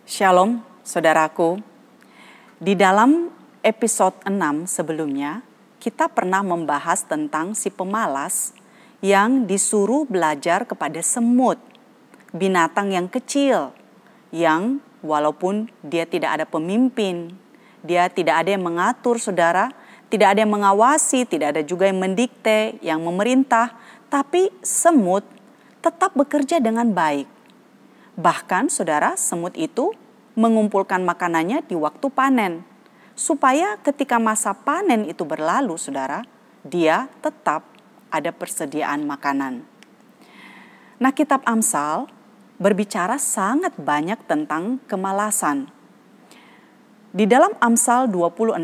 Shalom, saudaraku. Di dalam episode 6 sebelumnya, kita pernah membahas tentang si pemalas yang disuruh belajar kepada semut, binatang yang kecil, yang walaupun dia tidak ada pemimpin, dia tidak ada yang mengatur saudara, tidak ada yang mengawasi, tidak ada juga yang mendikte, yang memerintah, tapi semut tetap bekerja dengan baik. Bahkan saudara, semut itu mengumpulkan makanannya di waktu panen. Supaya ketika masa panen itu berlalu saudara, dia tetap ada persediaan makanan. Nah, kitab Amsal berbicara sangat banyak tentang kemalasan. Di dalam Amsal 26,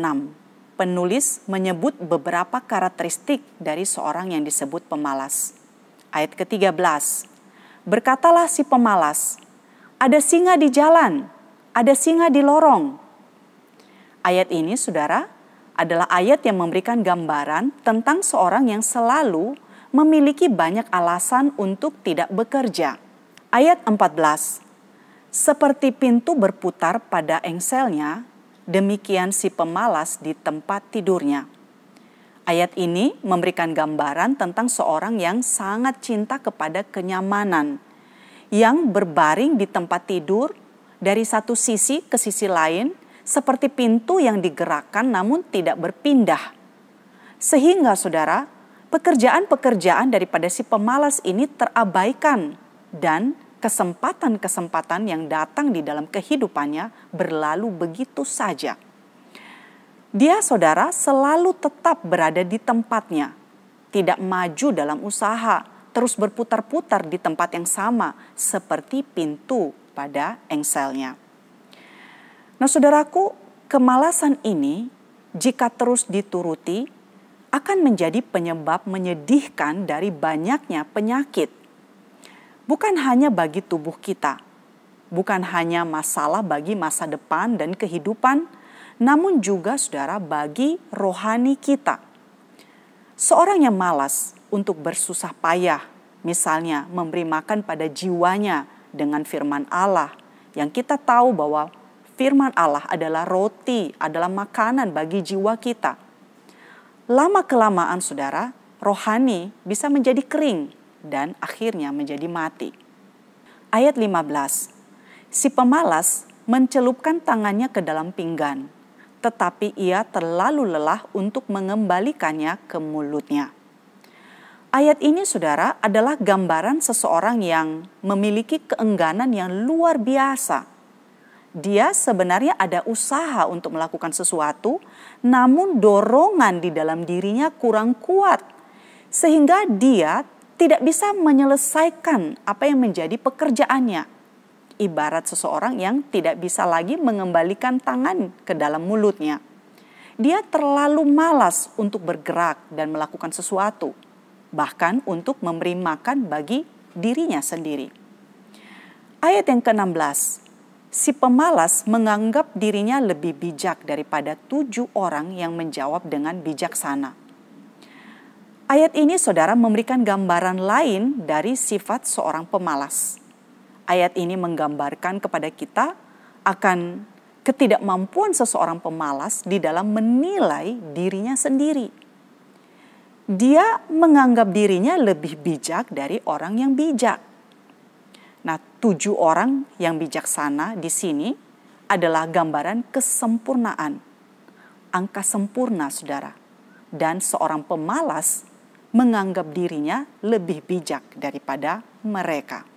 penulis menyebut beberapa karakteristik dari seorang yang disebut pemalas. Ayat ke-13, berkatalah si pemalas, ada singa di jalan, ada singa di lorong. Ayat ini saudara adalah ayat yang memberikan gambaran tentang seorang yang selalu memiliki banyak alasan untuk tidak bekerja. Ayat 14, seperti pintu berputar pada engselnya, demikian si pemalas di tempat tidurnya. Ayat ini memberikan gambaran tentang seorang yang sangat cinta kepada kenyamanan, yang berbaring di tempat tidur dari satu sisi ke sisi lain, seperti pintu yang digerakkan namun tidak berpindah. Sehingga saudara, pekerjaan-pekerjaan daripada si pemalas ini terabaikan dan kesempatan-kesempatan yang datang di dalam kehidupannya berlalu begitu saja. Dia saudara selalu tetap berada di tempatnya, tidak maju dalam usaha, terus berputar-putar di tempat yang sama seperti pintu pada engselnya. Nah saudaraku, kemalasan ini jika terus dituruti akan menjadi penyebab menyedihkan dari banyaknya penyakit. Bukan hanya bagi tubuh kita, bukan hanya masalah bagi masa depan dan kehidupan, namun juga saudara bagi rohani kita. Seorang yang malas untuk bersusah payah, misalnya memberi makan pada jiwanya dengan firman Allah, yang kita tahu bahwa firman Allah adalah roti, adalah makanan bagi jiwa kita. Lama-kelamaan saudara, rohani bisa menjadi kering dan akhirnya menjadi mati. Ayat 15, si pemalas mencelupkan tangannya ke dalam pinggan, tetapi ia terlalu lelah untuk mengembalikannya ke mulutnya. Ayat ini saudara adalah gambaran seseorang yang memiliki keengganan yang luar biasa. Dia sebenarnya ada usaha untuk melakukan sesuatu, namun dorongan di dalam dirinya kurang kuat. Sehingga dia tidak bisa menyelesaikan apa yang menjadi pekerjaannya. Ibarat seseorang yang tidak bisa lagi mengembalikan tangan ke dalam mulutnya. Dia terlalu malas untuk bergerak dan melakukan sesuatu. Bahkan untuk memberi makan bagi dirinya sendiri. Ayat yang ke-16. Si pemalas menganggap dirinya lebih bijak daripada 7 orang yang menjawab dengan bijaksana. Ayat ini saudara memberikan gambaran lain dari sifat seorang pemalas. Ayat ini menggambarkan kepada kita akan ketidakmampuan seseorang pemalas di dalam menilai dirinya sendiri. Dia menganggap dirinya lebih bijak dari orang yang bijak. Nah, 7 orang yang bijaksana di sini adalah gambaran kesempurnaan. Angka sempurna, saudara. Dan seorang pemalas menganggap dirinya lebih bijak daripada mereka.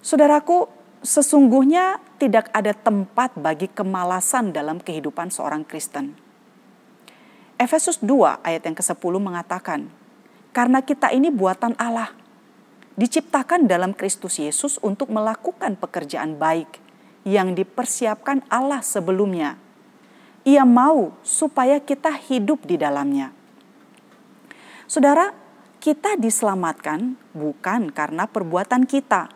Saudaraku, sesungguhnya tidak ada tempat bagi kemalasan dalam kehidupan seorang Kristen. Efesus 2 ayat yang ke-10 mengatakan, karena kita ini buatan Allah, diciptakan dalam Kristus Yesus untuk melakukan pekerjaan baik yang dipersiapkan Allah sebelumnya. Ia mau supaya kita hidup di dalamnya. Saudara, kita diselamatkan bukan karena perbuatan kita.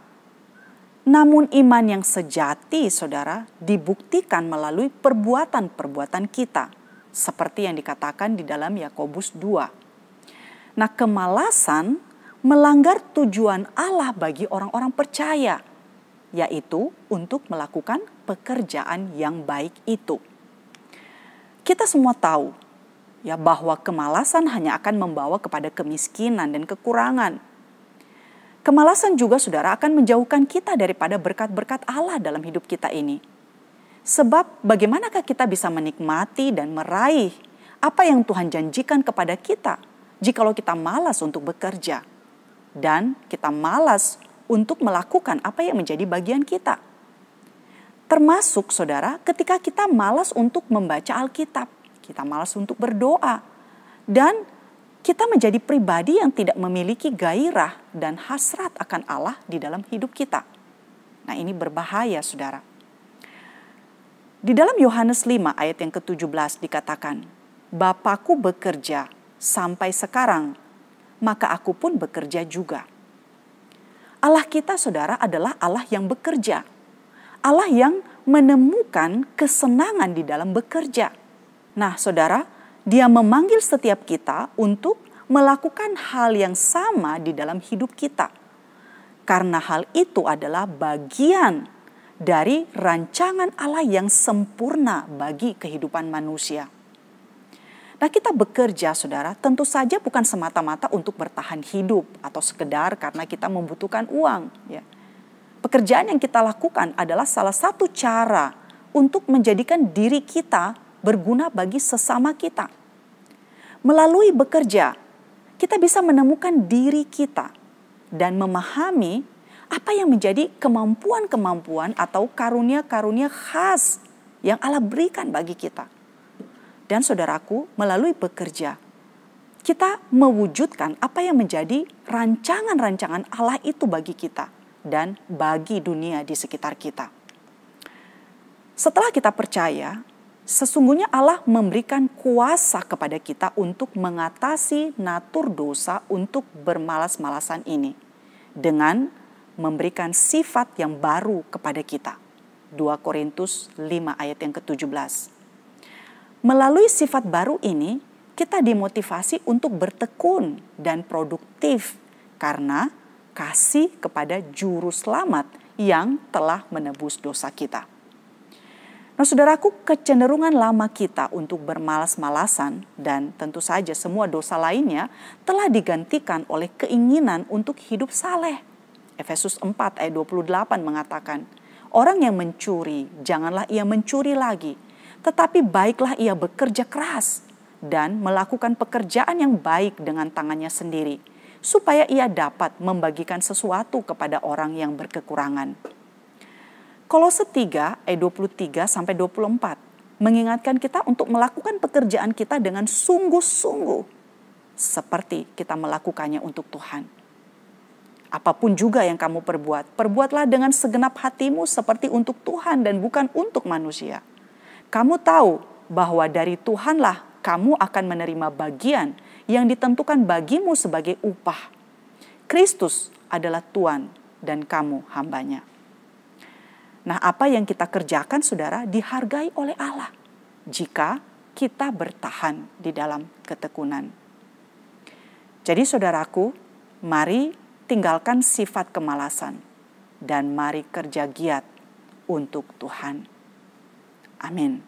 Namun iman yang sejati, saudara, dibuktikan melalui perbuatan-perbuatan kita. Seperti yang dikatakan di dalam Yakobus 2. Nah, kemalasan melanggar tujuan Allah bagi orang-orang percaya. yaitu untuk melakukan pekerjaan yang baik itu. Kita semua tahu ya bahwa kemalasan hanya akan membawa kepada kemiskinan dan kekurangan. Kemalasan juga saudara akan menjauhkan kita daripada berkat-berkat Allah dalam hidup kita ini. Sebab bagaimanakah kita bisa menikmati dan meraih apa yang Tuhan janjikan kepada kita jikalau kita malas untuk bekerja dan kita malas untuk melakukan apa yang menjadi bagian kita. Termasuk saudara ketika kita malas untuk membaca Alkitab, kita malas untuk berdoa, dan kita menjadi pribadi yang tidak memiliki gairah dan hasrat akan Allah di dalam hidup kita. Nah, ini berbahaya saudara. Di dalam Yohanes 5 ayat yang ke-17 dikatakan, Bapakku bekerja sampai sekarang, maka aku pun bekerja juga. Allah kita saudara adalah Allah yang bekerja. Allah yang menemukan kesenangan di dalam bekerja. Nah saudara, Dia memanggil setiap kita untuk melakukan hal yang sama di dalam hidup kita. Karena hal itu adalah bagian dari rancangan Allah yang sempurna bagi kehidupan manusia. Nah kita bekerja saudara tentu saja bukan semata-mata untuk bertahan hidup atau sekedar karena kita membutuhkan uang. Ya. Pekerjaan yang kita lakukan adalah salah satu cara untuk menjadikan diri kita berguna bagi sesama kita. Melalui bekerja, kita bisa menemukan diri kita dan memahami apa yang menjadi kemampuan-kemampuan atau karunia-karunia khas yang Allah berikan bagi kita. Dan saudaraku, melalui bekerja, kita mewujudkan apa yang menjadi rancangan-rancangan Allah itu bagi kita dan bagi dunia di sekitar kita. Setelah kita percaya, sesungguhnya Allah memberikan kuasa kepada kita untuk mengatasi natur dosa untuk bermalas-malasan ini dengan memberikan sifat yang baru kepada kita. 2 Korintus 5 ayat yang ke-17. Melalui sifat baru ini, kita dimotivasi untuk bertekun dan produktif karena kasih kepada juru selamat yang telah menebus dosa kita. Nah saudaraku, kecenderungan lama kita untuk bermalas-malasan dan tentu saja semua dosa lainnya telah digantikan oleh keinginan untuk hidup saleh. Efesus 4 ayat 28 mengatakan, orang yang mencuri, janganlah ia mencuri lagi, tetapi baiklah ia bekerja keras dan melakukan pekerjaan yang baik dengan tangannya sendiri, supaya ia dapat membagikan sesuatu kepada orang yang berkekurangan. Kolose 3 ayat 23 sampai 24 mengingatkan kita untuk melakukan pekerjaan kita dengan sungguh-sungguh seperti kita melakukannya untuk Tuhan. Apapun juga yang kamu perbuat, perbuatlah dengan segenap hatimu seperti untuk Tuhan dan bukan untuk manusia. Kamu tahu bahwa dari Tuhanlah kamu akan menerima bagian yang ditentukan bagimu sebagai upah. Kristus adalah Tuhan dan kamu hambanya. Nah, apa yang kita kerjakan saudara dihargai oleh Allah jika kita bertahan di dalam ketekunan. Jadi saudaraku, mari tinggalkan sifat kemalasan dan mari kerja giat untuk Tuhan. Amin.